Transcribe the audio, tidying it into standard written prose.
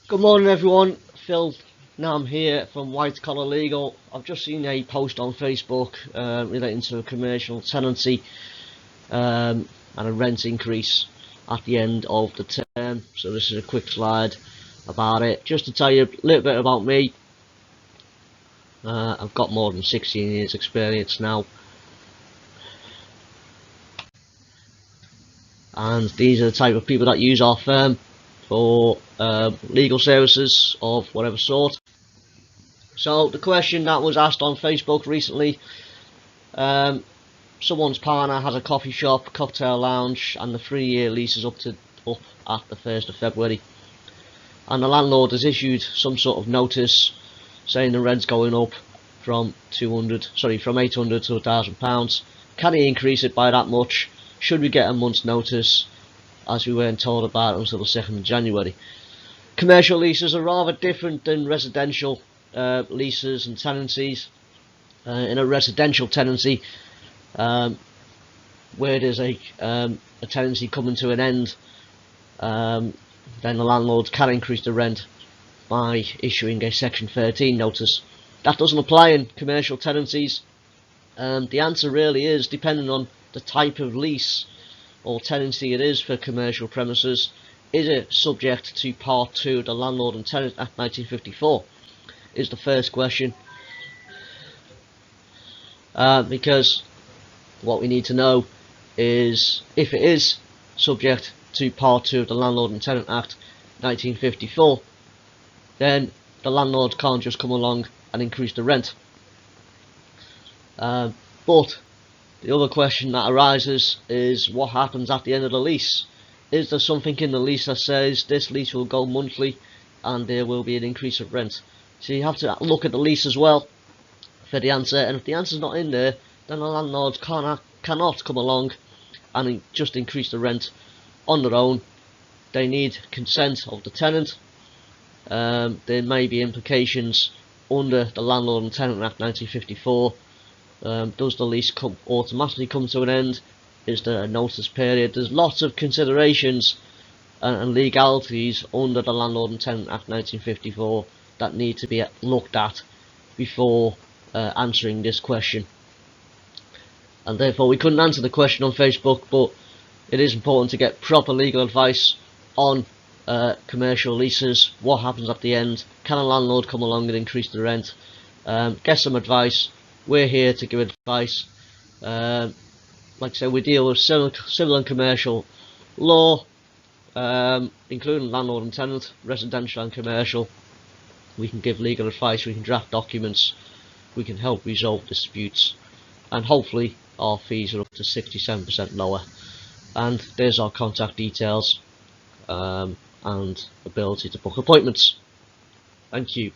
Good morning everyone, Phil Nam here from White Collar Legal. I've just seen a post on Facebook relating to a commercial tenancy and a rent increase at the end of the term. So this is a quick slide about it, just to tell you a little bit about me. I've got more than 16 years experience now, and these are the type of people that use our firm for legal services of whatever sort. So the question that was asked on Facebook recently, someone's partner has a coffee shop, cocktail lounge, and the 3-year lease is up at the 1st of February, and the landlord has issued some sort of notice saying the rent's going up from £800 to £1,000. Can he increase it by that much? Should we get a month's notice, as we weren't told about until the 2nd of January? Commercial leases are rather different than residential leases and tenancies. In a residential tenancy, where there's a tenancy coming to an end, then the landlord can increase the rent by issuing a Section 13 notice. That doesn't apply in commercial tenancies. The answer really is, depending on the type of lease or tenancy it is for commercial premises, is it subject to Part 2 of the Landlord and Tenant Act 1954 is the first question. Because what we need to know is, if it is subject to Part 2 of the Landlord and Tenant Act 1954, then the landlord can't just come along and increase the rent. But the other question that arises is, what happens at the end of the lease? Is there something in the lease that says this lease will go monthly and there will be an increase of rent? So you have to look at the lease as well for the answer, and if the answer's not in there, then the landlords cannot come along and just increase the rent on their own. They need consent of the tenant. There may be implications under the Landlord and Tenant Act 1954. Does the lease automatically come to an end? Is there a notice period? There's lots of considerations and legalities under the Landlord and Tenant Act 1954 that need to be looked at before answering this question. And therefore we couldn't answer the question on Facebook, but it is important to get proper legal advice on commercial leases. What happens at the end? Can a landlord come along and increase the rent? Get some advice. We're here to give advice. Like I said, we deal with civil and commercial law, including landlord and tenant, residential and commercial. We can give legal advice, we can draft documents, we can help resolve disputes, and hopefully our fees are up to 67% lower. And there's our contact details and ability to book appointments. Thank you.